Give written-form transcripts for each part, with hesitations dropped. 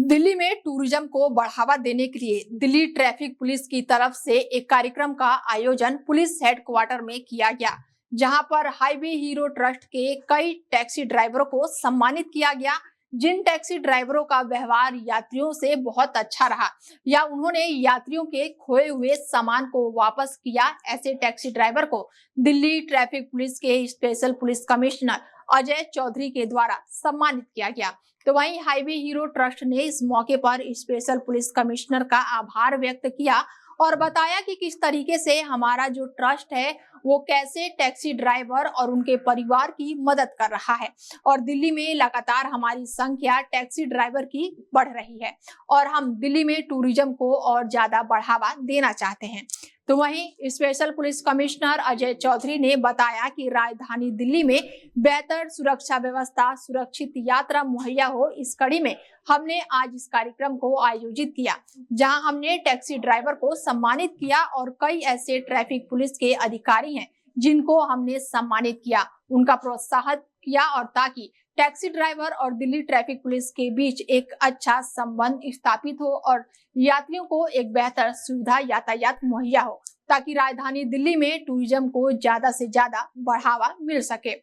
दिल्ली में टूरिज्म को बढ़ावा देने के लिए दिल्ली ट्रैफिक पुलिस की तरफ से एक कार्यक्रम का आयोजन पुलिस हेडक्वार्टर में किया गया, जहां पर हाईवे हीरो ट्रस्ट के कई टैक्सी ड्राइवरों को सम्मानित किया गया। जिन टैक्सी ड्राइवरों का व्यवहार यात्रियों से बहुत अच्छा रहा या उन्होंने यात्रियों के खोए हुए सामान को वापस किया, ऐसे टैक्सी ड्राइवर को दिल्ली ट्रैफिक पुलिस के special police commissioner Ajay Chaudhary के द्वारा सम्मानित किया गया। तो वहीं हाईवे हीरो ट्रस्ट ने इस मौके पर स्पेशल पुलिस कमिश्नर का आभार व्यक्त किया और बताया कि किस तरीके से हमारा जो ट्रस्ट है वो कैसे टैक्सी ड्राइवर और उनके परिवार की मदद कर रहा है और दिल्ली में लगातार हमारी संख्या टैक्सी ड्राइवर की बढ़ रही है और हम दिल्ली में टूरिज्म को और ज्यादा बढ़ावा देना चाहते हैं। तो वहीं special police commissioner Ajay Chaudhary ने बताया कि राजधानी दिल्ली में बेहतर सुरक्षा व्यवस्था, सुरक्षित यात्रा मुहैया हो, इस कड़ी में हमने आज इस कार्यक्रम को आयोजित किया, जहां हमने टैक्सी ड्राइवर को सम्मानित किया और कई ऐसे ट्रैफिक पुलिस के अधिकारी हैं जिनको हमने सम्मानित किया, उनका प्रोत्साहित किया और ताकि टैक्सी ड्राइवर और दिल्ली ट्रैफिक पुलिस के बीच एक अच्छा संबंध स्थापित हो और यात्रियों को एक बेहतर सुविधा यातायात मुहैया हो, ताकि राजधानी दिल्ली में टूरिज्म को ज्यादा से ज्यादा बढ़ावा मिल सके।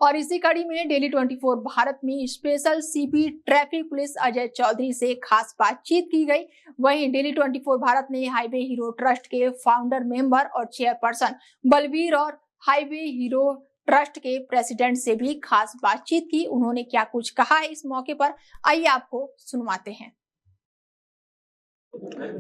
और इसी कड़ी में डेली 24 भारत में special CP traffic police Ajay Chaudhary से खास बातचीत की गई। वहीं डेली 24 भारत ने हाईवे हीरो ट्रस्ट के फाउंडर मेंबर और चेयरपर्सन बलवीर और हाईवे हीरो ट्रस्ट के प्रेसिडेंट से भी खास बातचीत की। उन्होंने क्या कुछ कहा है इस मौके पर, आइए आपको सुनवाते हैं।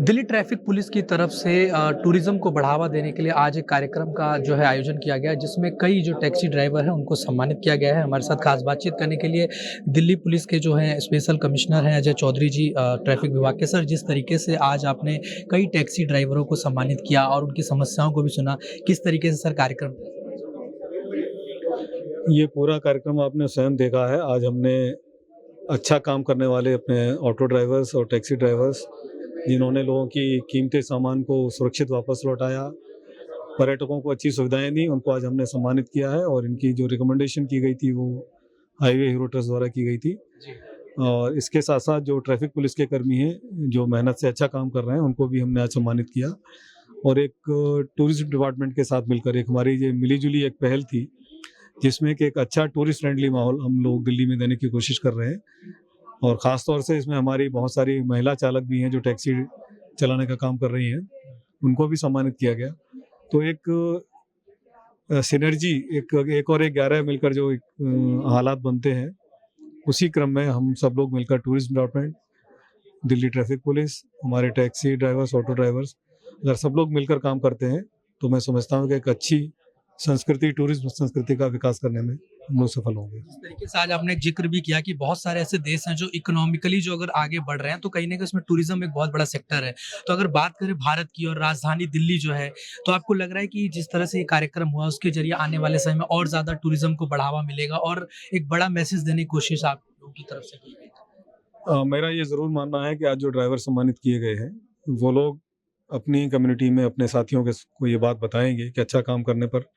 दिल्ली ट्रैफिक पुलिस की तरफ से टूरिज्म को बढ़ावा देने के लिए आज एक कार्यक्रम का जो है आयोजन किया गया, जिसमें कई जो टैक्सी ड्राइवर हैं उनको सम्मानित किया गया है। हमारे साथ खास बातचीत करने के लिए दिल्ली पुलिस के जो हैं स्पेशल कमिश्नर हैं अजय चौधरी जी, ट्रैफिक विभाग के। सर, जिस तरीके से आज आपने कई टैक्सी ड्राइवरों को सम्मानित किया और उनकी समस्याओं को भी सुना, किस तरीके से सर कार्यक्रम? ये पूरा कार्यक्रम आपने स्वयं देखा है। आज हमने अच्छा काम करने वाले अपने ऑटो ड्राइवर्स और टैक्सी ड्राइवर्स, जिन्होंने लोगों की कीमती सामान को सुरक्षित वापस लौटाया, पर्यटकों को अच्छी सुविधाएं दी, उनको आज हमने सम्मानित किया है। और इनकी जो रिकमेंडेशन की गई थी वो हाईवे हीरो ट्रस्ट द्वारा की गई थी। और इसके साथ साथ जो ट्रैफिक पुलिस के कर्मी हैं जो मेहनत से अच्छा काम कर रहे हैं, उनको भी हमने आज सम्मानित किया। और एक टूरिज्म डिपार्टमेंट के साथ मिलकर एक हमारी ये मिलीजुली एक पहल थी, जिसमें कि एक अच्छा टूरिस्ट फ्रेंडली माहौल हम लोग दिल्ली में देने की कोशिश कर रहे हैं। और ख़ास तौर से इसमें हमारी बहुत सारी महिला चालक भी हैं जो टैक्सी चलाने का काम कर रही हैं, उनको भी सम्मानित किया गया। तो एक सिनर्जी, एक और एक 11 मिलकर जो हालात बनते हैं, उसी क्रम में हम सब लोग मिलकर tourism department, Delhi traffic police, हमारे टैक्सी ड्राइवर्स, ऑटो ड्राइवर्स, अगर सब लोग मिलकर काम करते हैं तो मैं समझता हूँ कि एक अच्छी संस्कृति, टूरिज्म संस्कृति का विकास करने में हम लोग सफल होंगे। इस तरीके से आज आपने जिक्र भी किया कि बहुत सारे ऐसे देश हैं जो इकोनॉमिकली जो अगर आगे बढ़ रहे हैं, तो कहीं ना कहीं उसमें टूरिज्म एक बहुत बड़ा सेक्टर है। तो अगर बात करें भारत की और राजधानी दिल्ली जो है, तो आपको लग रहा है कि जिस तरह से ये कार्यक्रम हुआ उसके जरिए आने वाले समय में और ज्यादा टूरिज्म को बढ़ावा मिलेगा और एक बड़ा मैसेज देने की कोशिश आप लोगों की तरफ से की गई? मेरा ये ज़रूर मानना है कि आज जो ड्राइवर सम्मानित किए गए हैं, वो लोग अपनी कम्युनिटी में अपने साथियों को ये बात बताएंगे कि अच्छा काम करने पर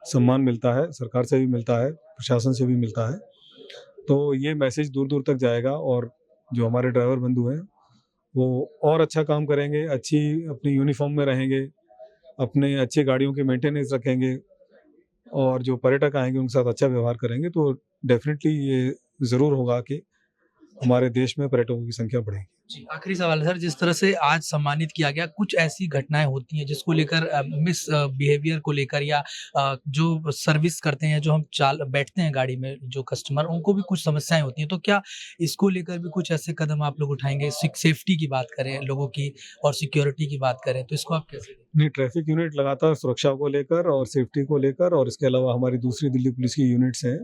सम्मान मिलता है, सरकार से भी मिलता है, प्रशासन से भी मिलता है। तो ये मैसेज दूर दूर तक जाएगा और जो हमारे ड्राइवर बंधु हैं वो और अच्छा काम करेंगे, अच्छी अपनी यूनिफॉर्म में रहेंगे, अपने अच्छी गाड़ियों की मेंटेनेंस रखेंगे और जो पर्यटक आएंगे उनके साथ अच्छा व्यवहार करेंगे, तो डेफिनेटली ये ज़रूर होगा कि हमारे देश में पर्यटकों की संख्या बढ़ेगी। जी, आखिरी सवाल है सर, जिस तरह से आज सम्मानित किया गया, कुछ ऐसी घटनाएं होती हैं जिसको लेकर मिस बिहेवियर को लेकर या जो सर्विस करते हैं, जो हम बैठते हैं गाड़ी में, जो कस्टमर, उनको भी कुछ समस्याएं होती हैं, तो क्या इसको लेकर भी कुछ ऐसे कदम आप लोग उठाएंगे? सेफ्टी की बात करें लोगों की और सिक्योरिटी की बात करें, तो इसको आप कैसे? नहीं, ट्रैफिक यूनिट लगातार सुरक्षा को लेकर और सेफ्टी को लेकर, और इसके अलावा हमारी दूसरी दिल्ली पुलिस की यूनिट्स हैं,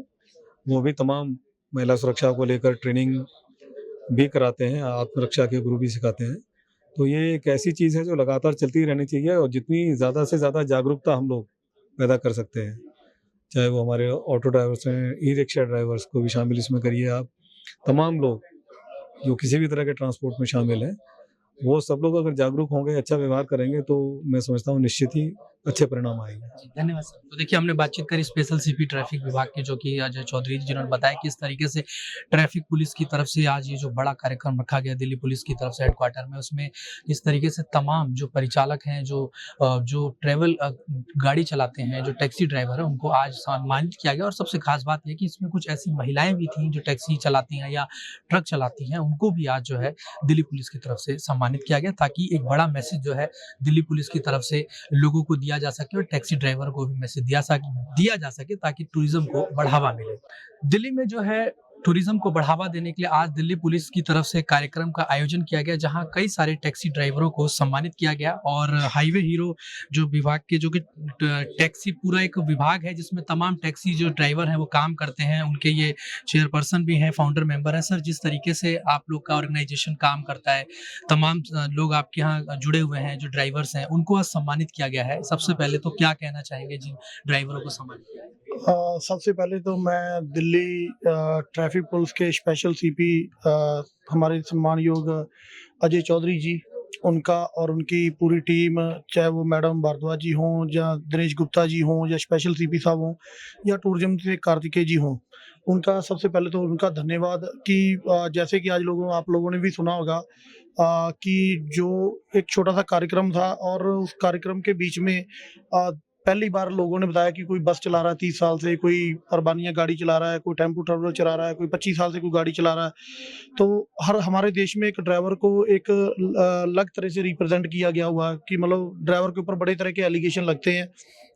वो भी तमाम महिला सुरक्षा को लेकर ट्रेनिंग भी कराते हैं, आत्मरक्षा के गुरु भी सिखाते हैं। तो ये एक ऐसी चीज़ है जो लगातार चलती रहनी चाहिए और जितनी ज़्यादा से ज़्यादा जागरूकता हम लोग पैदा कर सकते हैं, चाहे वो हमारे ऑटो ड्राइवर्स हैं, ई रिक्शा ड्राइवर्स को भी शामिल इसमें करिए आप, तमाम लोग जो किसी भी तरह के ट्रांसपोर्ट में शामिल हैं, वो सब लोग अगर जागरूक होंगे, अच्छा व्यवहार करेंगे, तो मैं समझता हूँ निश्चित ही अच्छे परिणाम आएंगे। जी, धन्यवाद सर। तो देखिए हमने बातचीत करी स्पेशल सीपी ट्रैफिक विभाग के जो कि अजय चौधरी जी, जिन्होंने बताया किस तरीके से ट्रैफिक पुलिस की तरफ से आज ये जो बड़ा कार्यक्रम रखा गया दिल्ली पुलिस की तरफ से हेडक्वार्टर में, उसमें किस तरीके से तमाम जो परिचालक हैं, जो ट्रैवल गाड़ी चलाते हैं, जो टैक्सी ड्राइवर हैं, उनको आज सम्मानित किया गया। और सबसे खास बात ये कि इसमें कुछ ऐसी महिलाएं भी थीं जो टैक्सी चलाती हैं या ट्रक चलाती हैं, उनको भी आज जो है दिल्ली पुलिस की तरफ से सम्मानित किया गया, ताकि एक बड़ा मैसेज जो है दिल्ली पुलिस की तरफ से लोगों को दिया जा सके और टैक्सी ड्राइवर को भी मैसेज दिया जा सके ताकि टूरिज्म को बढ़ावा मिले। दिल्ली में जो है टूरिज्म को बढ़ावा देने के लिए आज दिल्ली पुलिस की तरफ से कार्यक्रम का आयोजन किया गया, जहां कई सारे टैक्सी ड्राइवरों को सम्मानित किया गया। और हाईवे हीरो जो विभाग के जो कि टैक्सी पूरा एक विभाग है जिसमें तमाम टैक्सी जो ड्राइवर हैं वो काम करते हैं, उनके ये चेयरपर्सन भी हैं, फाउंडर मेंबर हैं। सर, जिस तरीके से आप लोग का ऑर्गेनाइजेशन काम करता है, तमाम लोग आपके यहाँ जुड़े हुए हैं जो ड्राइवर्स हैं, उनको आज सम्मानित किया गया है। सबसे पहले तो क्या कहना चाहेंगे जिन ड्राइवरों को सम्मानित किया गया? सबसे पहले तो मैं दिल्ली ट्रैफिक पुलिस के स्पेशल सीपी हमारे सम्मानयोग अजय चौधरी जी, उनका और उनकी पूरी टीम, चाहे वो मैडम भारद्वाज जी हों या दिनेश गुप्ता जी हों या स्पेशल सीपी साहब हों या टूरिज्म से कार्तिकेय जी हों, उनका सबसे पहले तो उनका धन्यवाद कि जैसे कि आज आप लोगों ने भी सुना होगा कि जो एक छोटा सा कार्यक्रम था और उस कार्यक्रम के बीच में पहली बार लोगों ने बताया कि कोई बस चला रहा है 30 साल से, कोई अरबानिया गाड़ी चला रहा है, कोई टेम्पो ट्रैवलर चला रहा है, कोई 25 साल से कोई गाड़ी चला रहा है। तो हमारे देश में एक ड्राइवर को एक अलग तरह से रिप्रेजेंट किया गया हुआ कि मतलब ड्राइवर के ऊपर बड़े तरह के एलिगेशन लगते हैं,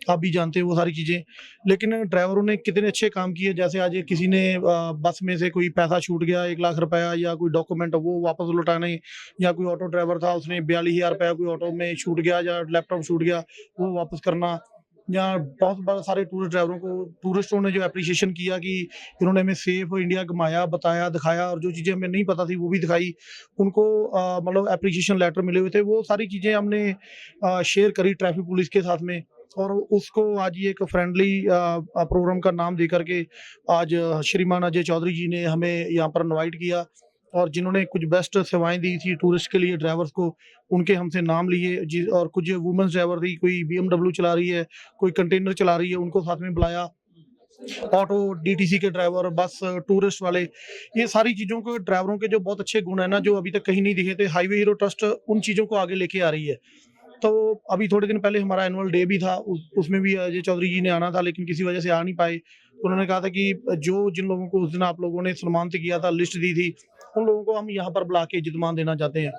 आप भी जानते हैं वो सारी चीज़ें, लेकिन ड्राइवरों ने कितने अच्छे काम किए। जैसे आज किसी ने बस में से कोई पैसा छूट गया 1 लाख रुपया या कोई डॉक्यूमेंट वो वापस लौटाने, या कोई ऑटो ड्राइवर था उसने 42,000 रुपया कोई ऑटो में छूट गया या लैपटॉप छूट गया वो वापस करना, या बहुत सारे टूरिस्टों ने जो एप्रिसिएशन किया कि इन्होंने हमें सेफ इंडिया घुमाया, बताया, दिखाया और जो चीज़ें हमें नहीं पता थी वो भी दिखाई, उनको मतलब एप्रिसिएशन लेटर मिले हुए थे। वो सारी चीज़ें हमने शेयर करी ट्रैफिक पुलिस के साथ में, और उसको आज ये एक फ्रेंडली प्रोग्राम का नाम दे करके आज श्रीमान अजय चौधरी जी ने हमें यहाँ पर इनवाइट किया, और जिन्होंने कुछ बेस्ट सेवाएं दी थी टूरिस्ट के लिए ड्राइवर्स को, उनके हमसे नाम लिए। और कुछ वुमेन्स ड्राइवर थी, कोई BMW चला रही है, कोई कंटेनर चला रही है, उनको साथ में बुलाया। ऑटो DTC के ड्राइवर, बस टूरिस्ट वाले, ये सारी चीज़ों को ड्राइवरों के जो बहुत अच्छे गुण है ना, जो अभी तक कहीं नहीं दिखे थे, हाईवे हीरो ट्रस्ट उन चीज़ों को आगे लेके आ रही है। तो अभी थोड़े दिन पहले हमारा एनुअल डे भी था, उसमें भी अजय चौधरी जी ने आना था लेकिन किसी वजह से आ नहीं पाए। तो उन्होंने कहा था कि जिन लोगों को उस दिन आप लोगों ने सम्मानित किया था, लिस्ट दी थी, उन लोगों को हम यहाँ पर बुला के इज्जत-मान देना चाहते हैं।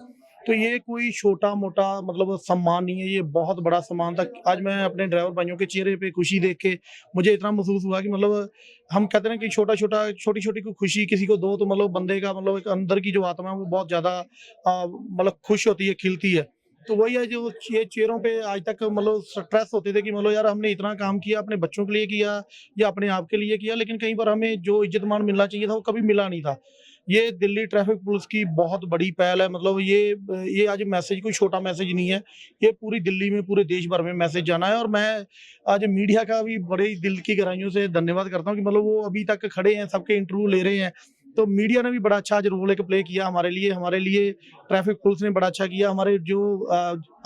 तो ये कोई छोटा-मोटा मतलब सम्मान नहीं है, ये बहुत बड़ा सम्मान था। आज मैं अपने ड्राइवर भाइयों के चेहरे पे खुशी देख के मुझे इतना महसूस हुआ कि मतलब हम कहते हैं कि छोटी-छोटी कोई खुशी किसी को दो तो मतलब बंदे का मतलब एक अंदर की जो आत्मा है वो बहुत ज़्यादा मतलब खुश होती है, खिलती है। तो वही है जो ये चेहरों पे आज तक मतलब स्ट्रेस होते थे कि मतलब यार हमने इतना काम किया, अपने बच्चों के लिए किया या अपने आप के लिए किया, लेकिन कहीं पर हमें जो इज्जत-मान मिलना चाहिए था वो कभी मिला नहीं था। ये दिल्ली ट्रैफिक पुलिस की बहुत बड़ी पहल है। मतलब ये आज मैसेज कोई छोटा मैसेज नहीं है, ये पूरी दिल्ली में, पूरे देश भर में मैसेज जाना है। और मैं आज मीडिया का भी बड़े दिल की गहराइयों से धन्यवाद करता हूँ कि मतलब वो अभी तक खड़े हैं, सबके इंटरव्यू ले रहे हैं। तो मीडिया ने भी बड़ा अच्छा आज रोल एक प्ले किया हमारे लिए ट्रैफिक पुलिस ने बड़ा अच्छा किया। हमारे जो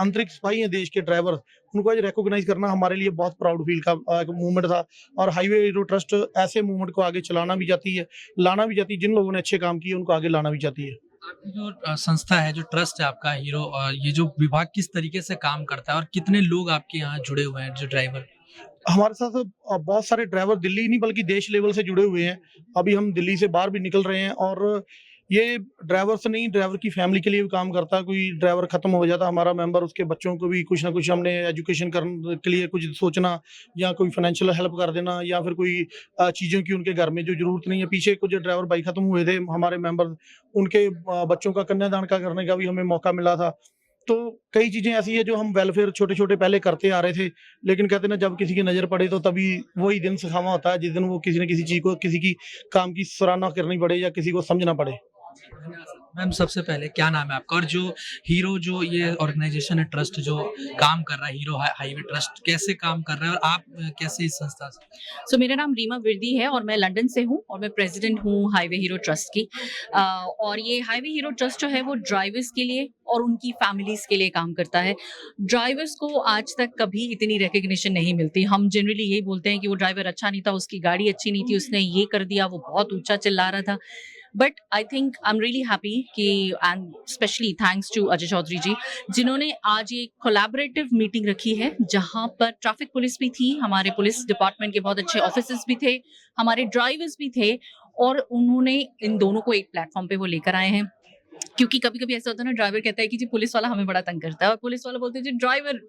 आंतरिक सिपाही हैं देश के ड्राइवर, उनको आज रिकॉग्नाइज करना हमारे लिए बहुत प्राउड फील का एक मूवमेंट था। और हाईवे हीरो ट्रस्ट ऐसे मूवमेंट को आगे चलाना भी चाहती है, लाना भी चाहती है। जिन लोगों ने अच्छे काम किए उनको आगे लाना भी चाहती है। आपकी जो संस्था है, जो ट्रस्ट है आपका हीरो, ये जो विभाग किस तरीके से काम करता है और कितने लोग आपके यहाँ जुड़े हुए हैं जो ड्राइवर? हमारे साथ बहुत सारे ड्राइवर दिल्ली नहीं बल्कि देश लेवल से जुड़े हुए हैं। अभी हम दिल्ली से बाहर भी निकल रहे हैं, और ये ड्राइवर्स नहीं, ड्राइवर की फैमिली के लिए भी काम करता है। कोई ड्राइवर खत्म हो जाता है हमारा मेंबर, उसके बच्चों को भी कुछ ना कुछ हमने एजुकेशन करने के लिए कुछ सोचना, या कोई फाइनेंशियल हेल्प कर देना, या फिर कोई चीज़ों की उनके घर में जो जरूरत नहीं है। पीछे कुछ ड्राइवर भाई खत्म हुए थे हमारे मेंबर, उनके बच्चों का कन्यादान का करने का भी हमें मौका मिला था। तो कई चीज़ें ऐसी है जो हम वेलफेयर छोटे-छोटे पहले करते आ रहे थे, लेकिन कहते हैं ना, जब किसी की नज़र पड़े तो तभी वही दिन सुहावा होता है जिस दिन वो किसी न किसी चीज़ को, किसी की काम की सराहना करनी पड़े या किसी को समझना पड़े। धन्यवाद सर। मैम सबसे पहले क्या नाम है आपका और जो हीरो जो ये ऑर्गेनाइजेशन है ट्रस्ट जो काम कर रहा है हीरो हाईवे ट्रस्ट कैसे काम कर रहा है और आप कैसे इस संस्था से मेरा नाम रीमा विर्दी है और मैं लंदन से हूँ और मैं प्रेसिडेंट हूँ हाईवे हीरो ट्रस्ट की। और ये हाईवे हीरो ट्रस्ट जो है वो ड्राइवर्स के लिए और उनकी फैमिलीज के लिए काम करता है। ड्राइवर्स को आज तक कभी इतनी रिकग्निशन नहीं मिलती। हम जनरली यही बोलते हैं कि वो ड्राइवर अच्छा नहीं था, उसकी गाड़ी अच्छी नहीं थी, उसने ये कर दिया, वो बहुत ऊंचा चिल्ला रहा था। But I think I am really happy कि and specially thanks to Ajay Chaudhary ji जिन्होंने आज ये कोलैबोरेटिव मीटिंग रखी है जहां पर ट्रैफिक पुलिस भी थी, हमारे पुलिस डिपार्टमेंट के बहुत अच्छे ऑफिसर्स भी थे, हमारे ड्राइवर्स भी थे और उन्होंने इन दोनों को एक प्लेटफॉर्म पे वो लेकर आए हैं। क्योंकि कभी कभी ऐसा होता है ना, ड्राइवर कहता है कि जी पुलिस वाला हमें बड़ा तंग करता है और पुलिस वाला बोलते हैं जी ड्राइवर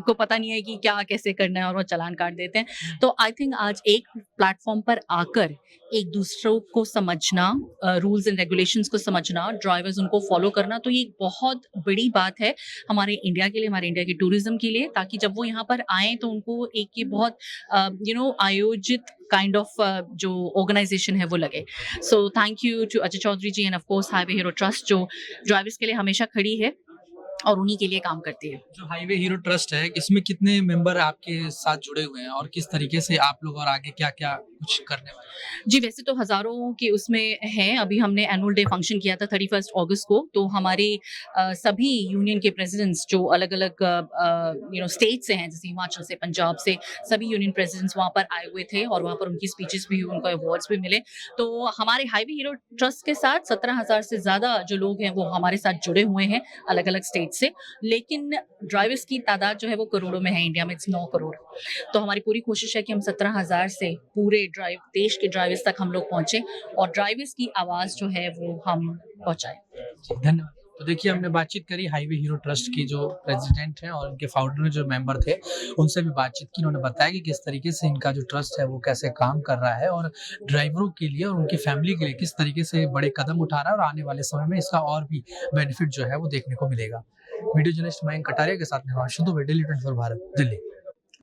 को पता नहीं है कि क्या कैसे करना है और वो चालान काट देते हैं। तो आई थिंक आज एक प्लेटफॉर्म पर आकर एक दूसरों को समझना, रूल्स एंड रेगुलेशंस को समझना, ड्राइवर्स उनको फॉलो करना, तो ये एक बहुत बड़ी बात है हमारे इंडिया के लिए, हमारे इंडिया के टूरिज्म के लिए, ताकि जब वो यहाँ पर आए तो उनको एक ये बहुत आयोजित काइंड ऑफ जो ऑर्गेनाइजेशन है वो लगे। So thank you to Ajay Chaudhary ji and of course highway hero trust जो ड्राइवर्स के लिए हमेशा खड़ी है और उन्हीं के लिए काम करती है। जो हाईवे हीरो ट्रस्ट है इसमें कितने मेंबर आपके साथ जुड़े हुए हैं और किस तरीके से आप लोग और आगे क्या क्या कुछ करने वाले हैं? जी वैसे तो हजारों के उसमें हैं। अभी हमने एनुअल डे फंक्शन किया था 31 अगस्त को, तो हमारे सभी यूनियन के प्रेसिडेंट्स जो अलग अलग स्टेट से हैं, जैसे हिमाचल से, पंजाब से, सभी यूनियन प्रेसिडेंट्स वहाँ पर आए हुए थे और वहाँ पर उनकी स्पीचेस भी हुई, उनको अवार्ड्स भी मिले। तो हमारे हाईवे हीरो ट्रस्ट के साथ 17,000 से ज्यादा जो लोग हैं वो हमारे साथ जुड़े हुए हैं अलग अलग स्टेट से। लेकिन ड्राइवर्स की तादाद जो है वो करोड़ों में है, इंडिया में 9 करोड़। तो हमारी पूरी कोशिश है कि हम 17,000 से पूरे देश के ड्राइवर्स तक हम लोग पहुंचे और ड्राइवर्स की आवाज जो है वो हम पहुंचाएं। धन्यवाद। तो देखिए हमने बातचीत करी हाईवे हीरो ट्रस्ट की जो प्रेसिडेंट हैं और उनके फाउंडर जो मेंबर थे उनसे भी बातचीत की। उन्होंने बताया कि किस तरीके से इनका जो ट्रस्ट है वो कैसे काम कर रहा है और ड्राइवरों के लिए और उनकी फैमिली के लिए किस तरीके से बड़े कदम उठा रहा है और आने वाले समय में इसका और भी बेनिफिट जो है वो देखने को मिलेगा। वीडियो जर्नलिस्ट मयंक कटारिया के साथ निवास दुबे, डेली 24 भारत, दिल्ली।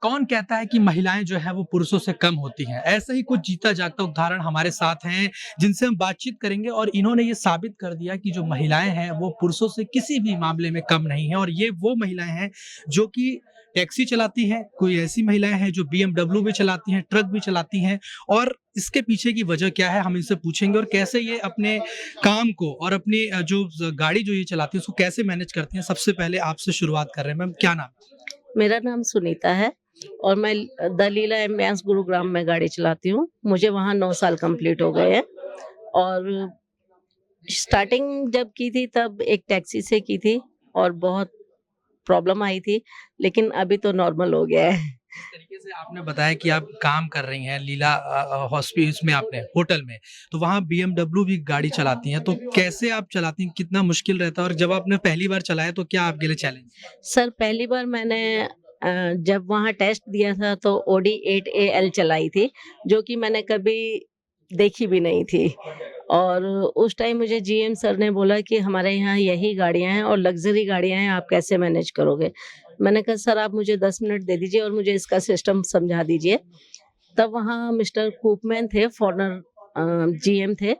कौन कहता है कि महिलाएं जो है वो पुरुषों से कम होती हैं? ऐसा ही कुछ जीता जागता उदाहरण हमारे साथ हैं जिनसे हम बातचीत करेंगे और इन्होंने ये साबित कर दिया कि जो महिलाएं हैं वो पुरुषों से किसी भी मामले में कम नहीं है। और ये वो महिलाएं हैं जो कि टैक्सी चलाती हैं, कोई ऐसी महिलाएं हैं जो BMW भी चलाती हैं, ट्रक भी चलाती हैं। और इसके पीछे की वजह क्या है हम इनसे पूछेंगे और कैसे ये अपने काम को और अपनी जो गाड़ी जो ये चलाती है उसको कैसे मैनेज करती हैं। सबसे पहले आपसे शुरुआत कर रहे हैं, मैम क्या नाम? मेरा नाम सुनीता है और मैं द लीला एम्बियंस गुरुग्राम में गाड़ी चलाती हूँ। मुझे वहाँ 9 साल कंप्लीट हो गए हैं और स्टार्टिंग जब की थी तब एक टैक्सी से की थी और बहुत प्रॉब्लम आई थी, लेकिन अभी तो नॉर्मल हो गया है। इस तरीके से आपने बताया कि आप काम कर रही हैं लीला हॉस्पिटल में, आपने होटल में, तो वहाँ BMW भी गाड़ी चलाती हैं, तो कैसे आप चलाती हैं, कितना मुश्किल रहता है और जब आपने पहली बार चलाया तो क्या आपके लिए चैलेंज? सर पहली बार मैंने जब वहाँ टेस्ट दिया था तो Audi 8AL चलाई थी, जो कि मैंने कभी देखी भी नहीं थी। और उस टाइम मुझे GM सर ने बोला कि हमारे यहाँ यही गाड़ियाँ हैं और लग्जरी गाड़ियाँ हैं, आप कैसे मैनेज करोगे? मैंने कहा सर आप मुझे 10 मिनट दे दीजिए और मुझे इसका सिस्टम समझा दीजिए। तब वहाँ मिस्टर कूपमैन थे, फॉरनर GM थे,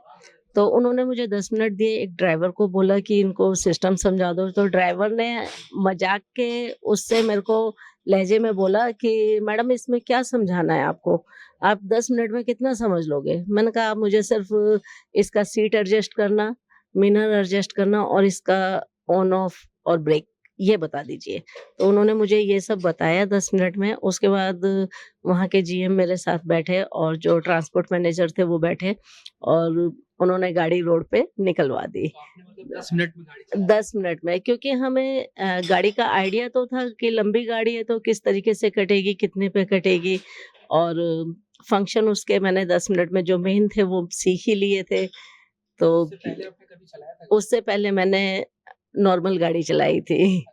तो उन्होंने मुझे 10 मिनट दिए। एक ड्राइवर को बोला कि इनको सिस्टम समझा दो, तो ड्राइवर ने मजाक के उससे मेरे को लहजे में बोला कि मैडम इसमें क्या समझाना है आपको, आप 10 मिनट में कितना समझ लोगे? मैंने कहा आप मुझे सिर्फ इसका सीट एडजस्ट करना, मिरर एडजस्ट करना और इसका ऑन ऑफ और ब्रेक ये बता दीजिए। तो उन्होंने मुझे ये सब बताया 10 मिनट में। उसके बाद वहाँ के GM मेरे साथ बैठे और जो ट्रांसपोर्ट मैनेजर थे वो बैठे और उन्होंने गाड़ी रोड पे निकलवा दी 10 मिनट में गाड़ी? 10 मिनट में, क्योंकि हमें गाड़ी का आइडिया तो था कि लंबी गाड़ी है तो किस तरीके से कटेगी, कितने पे कटेगी, और फंक्शन उसके मैंने 10 मिनट में जो मेन थे वो सीख ही लिए थे। तो उससे पहले मैंने नॉर्मल गाड़ी चलाई थी,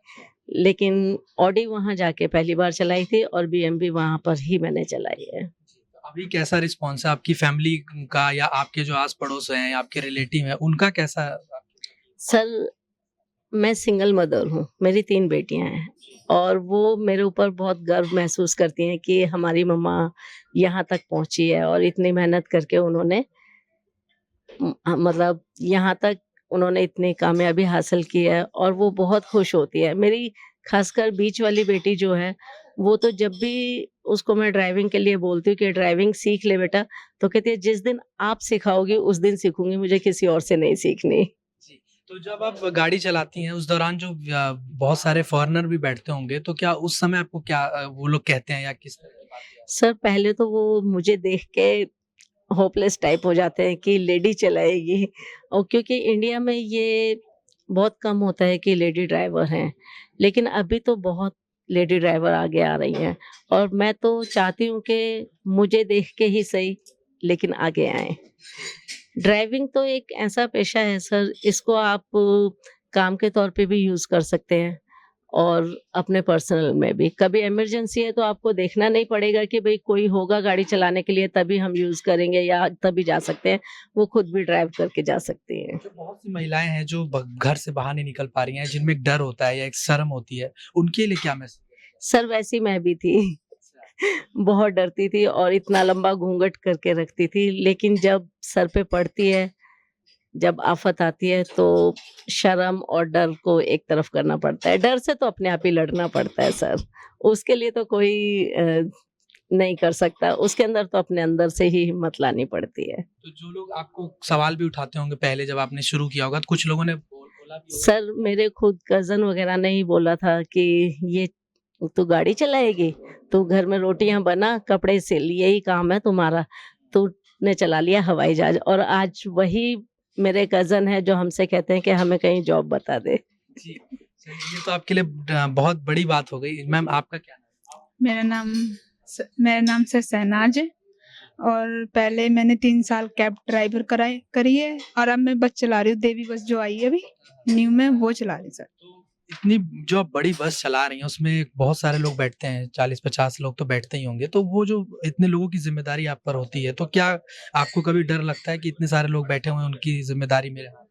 लेकिन ऑडी वहाँ जाके पहली बार चलाई थी और BMW वहाँ पर ही मैंने चलाई है। अभी कैसा रिस्पॉन्स है आपकी फैमिली का या आपके जो आस पड़ोस हैं या आपके रिलेटिव हैं उनका कैसा? सर मैं सिंगल मदर हूँ, मेरी 3 बेटियां हैं और वो मेरे ऊपर बहुत गर्व महसूस करती हैं कि हमारी मम्मा यहाँ तक पहुँची है और इतनी मेहनत करके उन्होंने मतलब यहाँ तक उन्होंने इतनी कामयाबी हासिल की है और वो बहुत खुश होती है। मेरी खासकर बीच वाली बेटी जो है, वो तो जब भी उसको मैं ड्राइविंग के लिए बोलती हूँ कि ड्राइविंग सीख ले बेटा, तो कहती है जिस दिन आप सिखाओगी उस दिन सीखूंगी, मुझे किसी और से नहीं सीखनी। जी। तो जब आप गाड़ी चलाती हैं उस दौरान जो बहुत सारे फॉरेनर भी बैठते होंगे, तो क्या उस समय आपको क्या वो लोग कहते हैं या किस तरह की बात है? सर पहले तो वो मुझे देख के होपलेस टाइप हो जाते हैं कि लेडी चलाएगी, और क्योंकि इंडिया में ये बहुत कम होता है कि लेडी ड्राइवर हैं, लेकिन अभी तो बहुत लेडी ड्राइवर आगे आ रही हैं और मैं तो चाहती हूँ कि मुझे देख के ही सही लेकिन आगे आए। ड्राइविंग तो एक ऐसा पेशा है सर, इसको आप काम के तौर पे भी यूज़ कर सकते हैं और अपने पर्सनल में भी। कभी इमरजेंसी है तो आपको देखना नहीं पड़ेगा कि भई कोई होगा गाड़ी चलाने के लिए तभी हम यूज़ करेंगे या तभी जा सकते हैं, वो खुद भी ड्राइव करके जा सकती हैं। जो बहुत सी महिलाएं हैं जो घर से बाहर नहीं निकल पा रही हैं, जिनमें एक डर होता है या एक शर्म होती है, उनके लिए क्या मैसेज? सर वैसी मैं भी थी। बहुत डरती थी और इतना लंबा घूंघट करके रखती थी, लेकिन जब सर पे पड़ती है, जब आफत आती है तो शर्म और डर को एक तरफ करना पड़ता है। डर से तो अपने आप ही लड़ना पड़ता है सर, उसके लिए तो कोई नहीं कर सकता, उसके अंदर तो अपने अंदर से ही हिम्मत लानी पड़ती है। तो जो लोग आपको सवाल भी उठाते होंगे पहले जब आपने शुरू किया होगा, तो कुछ लोगों ने बोला भी होगा। सर मेरे खुद कज़न वगैरह ने ही बोला था कि ये तू गाड़ी चलाएगी, तू घर में रोटियां बना, कपड़े सिल, यही काम है तुम्हारा, तूने चला लिया हवाई जहाज। और आज वही मेरे कज़न है जो हमसे कहते हैं कि हमें कहीं जॉब बता दे। जी, चलिए ये तो आपके लिए बहुत बड़ी बात हो गई। मैम आपका क्या नाम है? मेरा नाम सर शहनाज है और पहले मैंने 3 साल कैब ड्राइवर करी है और अब मैं बस चला रही हूँ, देवी बस जो आई है अभी न्यू में, वो चला रही सर। तो इतनी जो आप बड़ी बस चला रही हैं उसमें बहुत सारे लोग बैठते हैं, 40-50 लोग तो बैठते ही होंगे, तो वो जो इतने लोगों की जिम्मेदारी आप पर होती है, तो क्या आपको कभी डर लगता है कि इतने सारे लोग बैठे हुए हैं, उनकी जिम्मेदारी मेरे हाथ में?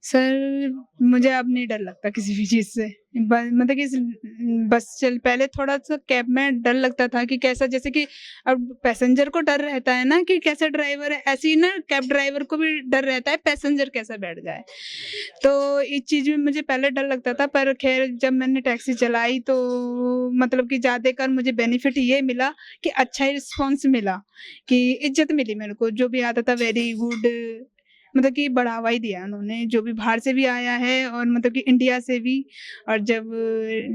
सर मुझे अब नहीं डर लगता किसी भी चीज़ से। मतलब कि बस चल पहले थोड़ा-सा कैब में डर लगता था कि कैसा, जैसे कि अब पैसेंजर को डर रहता है ना कि कैसा ड्राइवर है, ऐसे ही ना कैब ड्राइवर को भी डर रहता है पैसेंजर कैसा बैठ जाए। तो इस चीज़ में मुझे पहले डर लगता था, पर ख़ैर जब मैंने टैक्सी चलाई तो मतलब कि ज़्यादातर मुझे बेनिफिट ये मिला कि अच्छा ही रिस्पॉन्स मिला, कि इज़्ज़त मिली मेरे को। जो भी आता था वेरी गुड, मतलब कि बढ़ावा ही दिया उन्होंने, जो भी बाहर से भी आया है और मतलब कि इंडिया से भी। और जब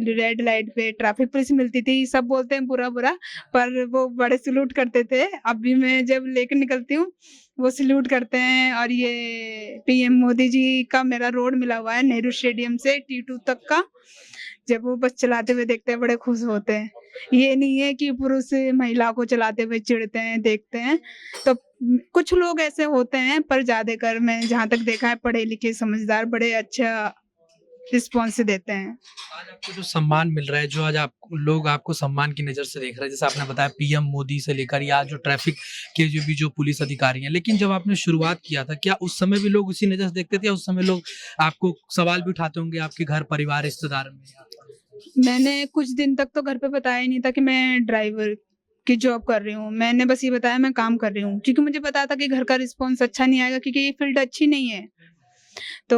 रेड लाइट पे ट्रैफिक पुलिस मिलती थी, सब बोलते हैं बुरा-बुरा, पर वो बड़े सैल्यूट करते थे। अब भी मैं जब लेके निकलती हूँ, वो सैल्यूट करते हैं। और ये पीएम मोदी जी का मेरा रोड मिला हुआ है नेहरू स्टेडियम से T2 तक का, जब वो बस चलाते हुए देखते हैं बड़े खुश होते हैं। ये नहीं है कि पुरुष महिला को चलाते हुए चिढ़ते हैं, देखते हैं। तो कुछ लोग ऐसे होते हैं, पर ज़्यादातर मैं जहाँ तक देखा है पढ़े लिखे समझदार बड़े अच्छा रिस्पॉन्स देते हैं। आज आपको जो सम्मान मिल रहा है, जो आज आपको लोग आपको सम्मान की नज़र से देख रहे हैं, जैसे आपने बताया पीएम मोदी से लेकर या जो ट्रैफिक के जो पुलिस अधिकारी हैं, लेकिन जब आपने शुरुआत किया था, क्या उस समय भी लोग उसी नज़र से देखते थे या उस समय लोग आपको सवाल भी उठाते होंगे आपके घर परिवार रिश्तेदार में? मैंने कुछ दिन तक तो घर पे बताया ही नहीं था कि मैं ड्राइवर की जॉब कर रही हूँ। मैंने बस ये बताया मैं काम कर रही हूँ, क्योंकि मुझे पता था कि घर का रिस्पॉन्स अच्छा नहीं आएगा, क्योंकि ये फील्ड अच्छी नहीं है। तो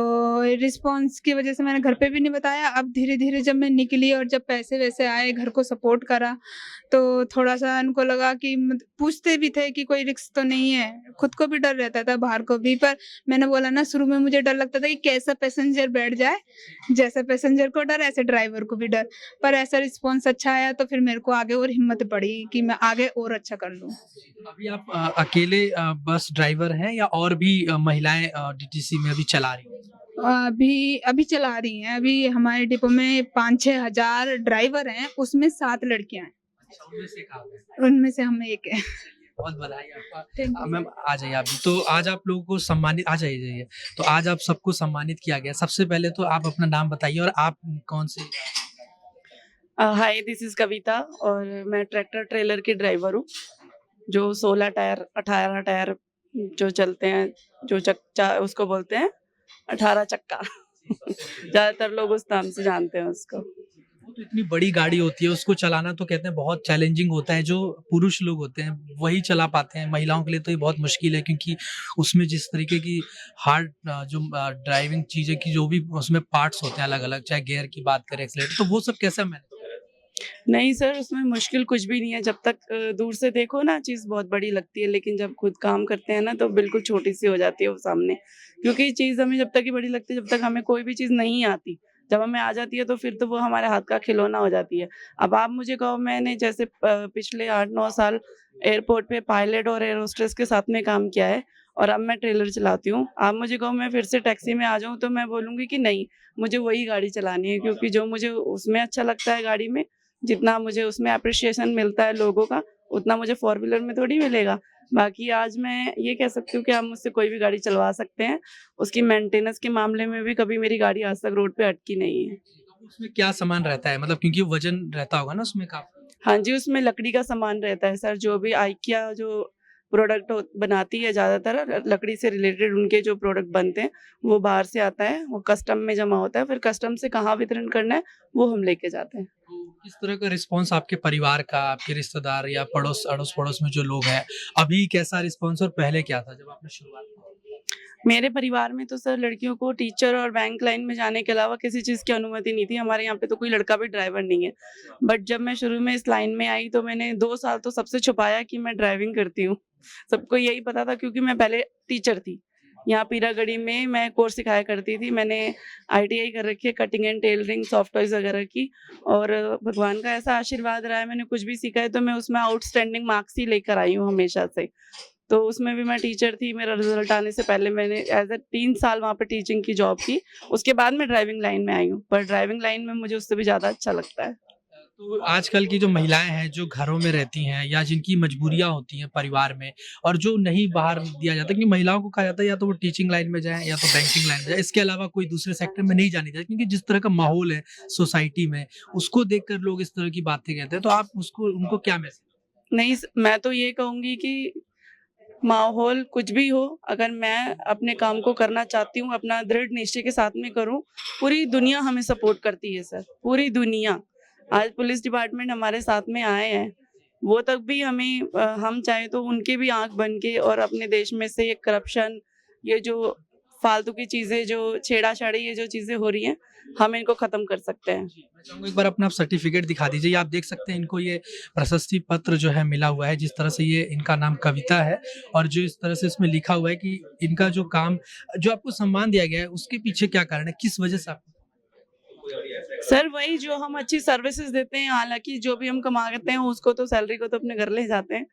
रिस्पॉन्स की वजह से मैंने घर पे भी नहीं बताया। अब धीरे-धीरे जब मैं निकली और जब पैसे-वैसे आए, घर को सपोर्ट करा, तो थोड़ा-सा उनको लगा कि पूछते भी थे कि कोई रिस्क तो नहीं है। खुद को भी डर रहता था, बाहर को भी। पर मैंने बोला ना, शुरू में मुझे डर लगता था कि कैसा पैसेंजर बैठ जाए, जैसा पैसेंजर को डर ऐसे ड्राइवर को भी डर। पर ऐसा रिस्पॉन्स अच्छा आया तो फिर मेरे को आगे और हिम्मत बढ़ी कि मैं आगे और अच्छा कर लूँ। अभी आप अकेले बस ड्राइवर हैं या और भी महिलाएं डीटीसी में अभी चला रही हैं? अभी चला रही हैं। अभी हमारे डिपो में 5-6 हज़ार ड्राइवर हैं, उसमें 7 लड़कियाँ हैं। अच्छा, उनमें से एक आप हैं। उनमें से हम एक हैं। बहुत बधाई आपका। Thank you. मैम आ जाइए आप भी। तो आज आप लोगों को सम्मानित आ जाइए। तो आज आप सबको सम्मानित किया गया। सबसे पहले तो आप अपना नाम बताइए और आप कौन से? हाय, दिस इज़ कविता और मैं ट्रैक्टर ट्रेलर की ड्राइवर हूँ, जो 16 टायर 18 टायर जो चलते हैं, जो उसको बोलते हैं 18 चक्का। ज़्यादातर लोग उस नाम से जानते हैं उसको। तो इतनी बड़ी गाड़ी होती है, उसको चलाना तो कहते हैं बहुत चैलेंजिंग होता है। जो पुरुष लोग होते हैं वही चला पाते हैं, महिलाओं के लिए तो ये बहुत मुश्किल है, क्योंकि उसमें जिस तरीके की हार्ड ड्राइविंग चीज़ें की जो भी उसमें पार्ट्स होते हैं अलग-अलग, चाहे गियर की बात करें, एक्सीलरेटर, तो वो सब कैसे मैनेज? नहीं सर, उसमें मुश्किल कुछ भी नहीं है। जब तक दूर से देखो ना चीज़ बहुत बड़ी लगती है, लेकिन जब खुद काम करते हैं ना तो बिल्कुल छोटी-सी हो जाती है वो सामने। क्योंकि चीज़ हमें जब तक ही बड़ी लगती है, जब तक हमें कोई भी चीज़ नहीं आती। जब हमें आ जाती है तो फिर तो वो हमारे हाथ का खिलौना हो जाती है। अब आप मुझे कहो, मैंने जैसे पिछले 8-9 साल एयरपोर्ट पे पायलट और एयर होस्टेस के साथ में काम किया है और अब मैं ट्रेलर चलाती हूँ। आप मुझे कहो मैं फिर से टैक्सी में आ जाऊँ तो मैं बोलूँगी कि नहीं, मुझे वही गाड़ी चलानी है, क्योंकि जो मुझे उसमें अच्छा लगता है गाड़ी में, जितना मुझे उसमें एप्रिसिएशन मिलता है लोगों का, उतना मुझे फ़ोर व्हीलर में थोड़ी मिलेगा। बाकी आज मैं ये कह सकती हूँ कि आप मुझसे कोई भी गाड़ी चलवा सकते हैं। उसकी मेंटेनेंस के मामले में भी कभी मेरी गाड़ी आज तक रोड पे अटकी नहीं है। तो उसमें क्या सामान रहता है? मतलब क्योंकि वज़न रहता होगा ना उसमें काफ़ी? हाँ जी, उसमें लकड़ी का सामान रहता है सर, जो भी आइकिया जो प्रोडक्ट बनाती है, ज़्यादातर लकड़ी से रिलेटेड उनके जो प्रोडक्ट बनते हैं, वो बाहर से आता है, वो कस्टम में जमा होता है, फिर कस्टम से कहाँ वितरण करना है, वो हम लेके जाते हैं। तो किस तरह का रिस्पॉन्स आपके परिवार का, आपके रिश्तेदार या अड़ोस-पड़ोस में जो लोग हैं, अभी कैसा रिस्पॉन्स और पहले क्या था जब आपने शुरुआत की? मेरे परिवार में तो सर लड़कियों को टीचर और बैंक लाइन में जाने के अलावा किसी चीज़ की अनुमति नहीं थी। हमारे यहाँ पे तो कोई लड़का भी ड्राइवर नहीं है। बट जब मैं शुरू में इस लाइन में आई तो मैंने 2 साल तो सबसे छुपाया कि मैं ड्राइविंग करती हूँ। सबको यही पता था, क्योंकि मैं पहले टीचर थी। यहाँ पीरागढ़ी में मैं कोर्स सिखाया करती थी। मैंने आईटीआई कर रखी है cutting and tailoring, soft toys वगैरह की, और भगवान का ऐसा आशीर्वाद रहा है, मैंने कुछ भी सीखा है तो मैं उसमें आउटस्टैंडिंग मार्क्स ही लेकर आई हूँ हमेशा से। तो उसमें भी मैं टीचर थी, मेरा रिज़ल्ट आने से पहले मैंने एज़ अ 3 साल वहाँ पे टीचिंग की जॉब की। उसके बाद मैं ड्राइविंग लाइन में आई हूँ, पर ड्राइविंग लाइन में मुझे उससे भी ज़्यादा अच्छा लगता है। तो आजकल की जो महिलाएँ हैं, जो घरों में रहती हैं या जिनकी मजबूरियाँ होती हैं परिवार में, और जो नहीं बाहर दिया जाता, क्योंकि महिलाओं को कहा जाता है या तो वो टीचिंग लाइन में जाएँ या तो बैंकिंग लाइन में जाएँ, इसके अलावा कोई दूसरे सेक्टर में नहीं जानी चाहिए, क्योंकि जिस तरह का माहौल है सोसाइटी में, उसको देखकर लोग इस तरह की बातें कहते हैं। तो आप उसको उनको क्या मैसेज? नहीं, मैं तो ये कहूँगी कि माहौल कुछ भी हो, अगर मैं अपने काम को करना चाहती हूँ, अपना दृढ़ निश्चय के साथ में करूँ, पूरी दुनिया हमें सपोर्ट करती है सर, पूरी दुनिया। आज पुलिस डिपार्टमेंट हमारे साथ में आए हैं, वो तक भी हमें हम चाहें तो उनके भी आँख बन के और अपने देश में से ये करप्शन, ये जो फालतू की चीज़ें, जो छेड़ा-छाड़ी, ये जो चीज़ें हो रही हैं, हम इनको ख़त्म कर सकते हैं। मैं चाहूँगा एक बार अपना आप सर्टिफ़िकेट दिखा दीजिए। ये आप देख सकते हैं, इनको ये प्रशस्ति पत्र जो है मिला हुआ है, जिस तरह से ये इनका नाम कविता है, और जो इस तरह से इसमें लिखा हुआ है कि इनका जो काम, जो आपको सम्मान दिया गया है, उसके पीछे क्या कारण है? किस वजह से आपको? सर वही जो हम अच्छी सर्विसेज देते हैं, हालाँकि जो भी हम कमाते हैं उसको तो सैलरी को तो अपने घर ले जाते हैं।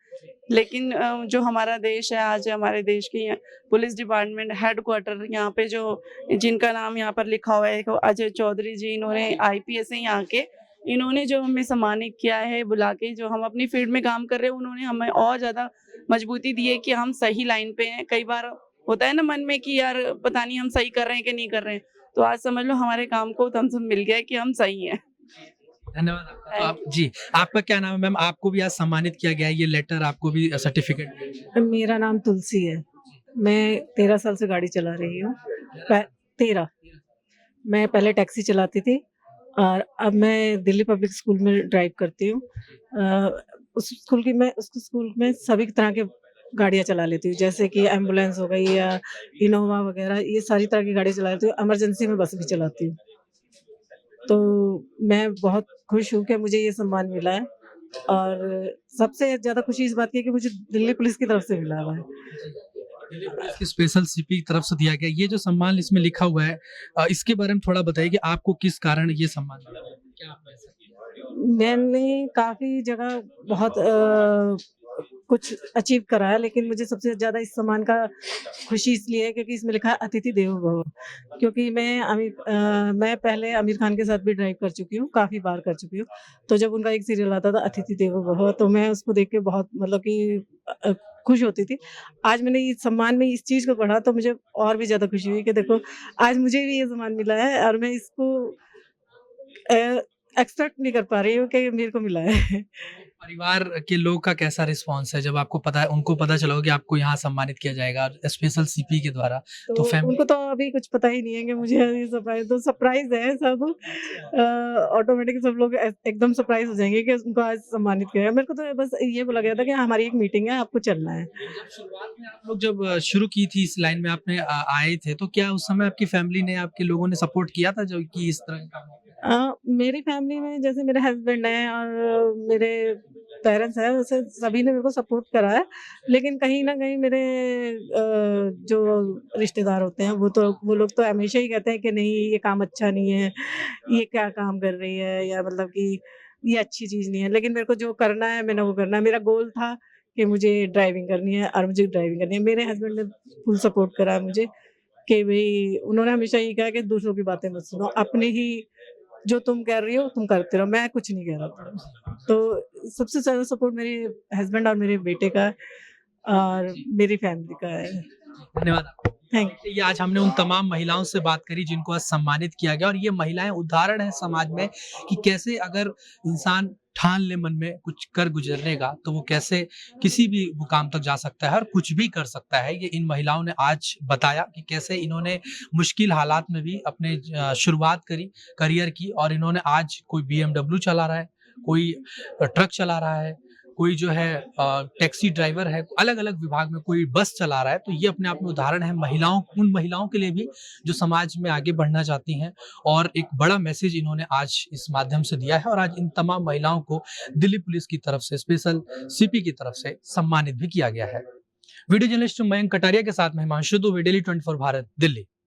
लेकिन जो हमारा देश है, आज हमारे देश की पुलिस डिपार्टमेंट हेडक्वार्टर यहाँ पे जो जिनका नाम यहाँ पर लिखा हुआ है, एक अजय चौधरी जी, इन्होंने आईपीएस हैं यहाँ के, इन्होंने जो हमें सम्मानित किया है बुला के, जो हम अपनी फील्ड में काम कर रहे हैं, उन्होंने हमें और ज़्यादा मजबूती दी है कि हम सही लाइन पे हैं। कई बार होता है ना मन में कि यार पता नहीं हम सही कर रहे हैं कि नहीं कर रहे हैं, तो आज समझ लो हमारे काम को थम्स अप मिल गया है कि हम सही हैं। धन्यवाद आपका। तो आप जी, आपका क्या नाम है मैम? आपको भी आज सम्मानित किया गया है, ये लेटर आपको भी सर्टिफ़िकेट? मेरा नाम तुलसी है। मैं 13 साल से गाड़ी चला रही हूँ। 13। मैं पहले टैक्सी चलाती थी और अब मैं दिल्ली पब्लिक स्कूल में ड्राइव करती हूँ। उस स्कूल में सभी तरह के गाड़ियाँ चला लेती हूँ, जैसे कि एम्बुलेंस हो गई या इनोवा वगैरह, ये सारी तरह की गाड़ी चला लेती हूँ। इमरजेंसी में बस भी चलाती हूँ। तो मैं बहुत खुश हूँ कि मुझे ये सम्मान मिला है, और सबसे ज़्यादा खुशी इस बात की है कि मुझे दिल्ली पुलिस की तरफ से मिला हुआ है। दिल्ली पुलिस की स्पेशल सीपी की तरफ से दिया गया ये जो सम्मान इसमें लिखा हुआ है, इसके बारे में थोड़ा बताइए कि आपको किस कारण ये सम्मान मिला? क्या आपने ऐसा किया? मैंने काफ़ी जगह बहुत कुछ अचीव करा है, लेकिन मुझे सबसे ज़्यादा इस सम्मान का खुशी इसलिए है क्योंकि इसमें लिखा है अतिथि देवो भव। क्योंकि मैं पहले आमिर खान के साथ भी ड्राइव कर चुकी हूँ, काफ़ी बार कर चुकी हूँ। तो जब उनका एक सीरियल आता था अतिथि देवो भव, तो मैं उसको देख के बहुत मतलब कि खुश होती थी। आज मैंने इस सम्मान में इस चीज़ को पढ़ा तो मुझे और भी ज़्यादा खुशी हुई कि देखो आज मुझे भी ये सम्मान मिला है, और मैं इसको एक्सेप्ट नहीं कर पा रही हूँ कि मेरे को मिला है। परिवार के लोग का कैसा रिस्पॉन्स है जब आपको पता है, उनको पता चला हो कि आपको यहाँ सम्मानित किया जाएगा स्पेशल सीपी के द्वारा? तो फैमिली उनको तो अभी कुछ पता ही नहीं है कि मुझे ये सरप्राइज है सब। ऑटोमेटिक सब लोग एकदम सरप्राइज हो जाएंगे कि उनको आज सम्मानित किया गया। मेरे को तो बस ये बोला गया था कि हमारी एक मीटिंग है, आपको चलना है। शुरुआत में आप लोग जब शुरू की थी इस लाइन में आपने आए थे, तो क्या उस समय आपकी फैमिली ने, आपके लोगों ने सपोर्ट किया था जो कि इस तरह का काम हो? मेरी फैमिली में जैसे मेरे हस्बैंड हैं और मेरे पेरेंट्स हैं, वैसे सभी ने मेरे को सपोर्ट करा है, लेकिन कहीं ना कहीं मेरे जो रिश्तेदार होते हैं वो लोग तो हमेशा ही कहते हैं कि नहीं ये काम अच्छा नहीं है, ये क्या काम कर रही है, या मतलब कि ये अच्छी चीज़ नहीं है। लेकिन मेरे को जो करना है मैंने वो करना है। मेरा गोल था कि मुझे ड्राइविंग करनी है और मुझे ड्राइविंग करनी है। मेरे हस्बैंड ने फुल सपोर्ट करा है मुझे कि भाई उन्होंने हमेशा ये कहा कि दूसरों की बातें मत सुनो, अपने ही जो तुम कर रही हो तुम करते रहो, मैं कुछ नहीं कह रहा था। तो सबसे ज़्यादा सपोर्ट मेरे हस्बैंड और मेरे बेटे का और मेरी फैमिली का है। धन्यवाद आपको। थैंक ये आज हमने उन तमाम महिलाओं से बात करी जिनको आज सम्मानित किया गया, और ये महिलाएं उदाहरण है समाज में कि कैसे अगर इंसान ठान ले मन में कुछ कर गुजरने का, तो वो कैसे किसी भी मुकाम तक जा सकता है और कुछ भी कर सकता है। ये इन महिलाओं ने आज बताया कि कैसे इन्होंने मुश्किल हालात में भी अपने शुरुआत करी करियर की, और इन्होंने आज कोई BMW चला रहा है, कोई ट्रक चला रहा है, कोई जो है टैक्सी ड्राइवर है, अलग अलग विभाग में कोई बस चला रहा है। तो ये अपने आप में उदाहरण है उन महिलाओं के लिए भी जो समाज में आगे बढ़ना चाहती हैं, और एक बड़ा मैसेज इन्होंने आज इस माध्यम से दिया है। और आज इन तमाम महिलाओं को दिल्ली पुलिस की तरफ से, स्पेशल सीपी की तरफ से सम्मानित भी किया गया है। वीडियो जर्नलिस्ट मयंक कटारिया के साथ मैं हिमांशु दुबे, डेली 24 भारत, दिल्ली।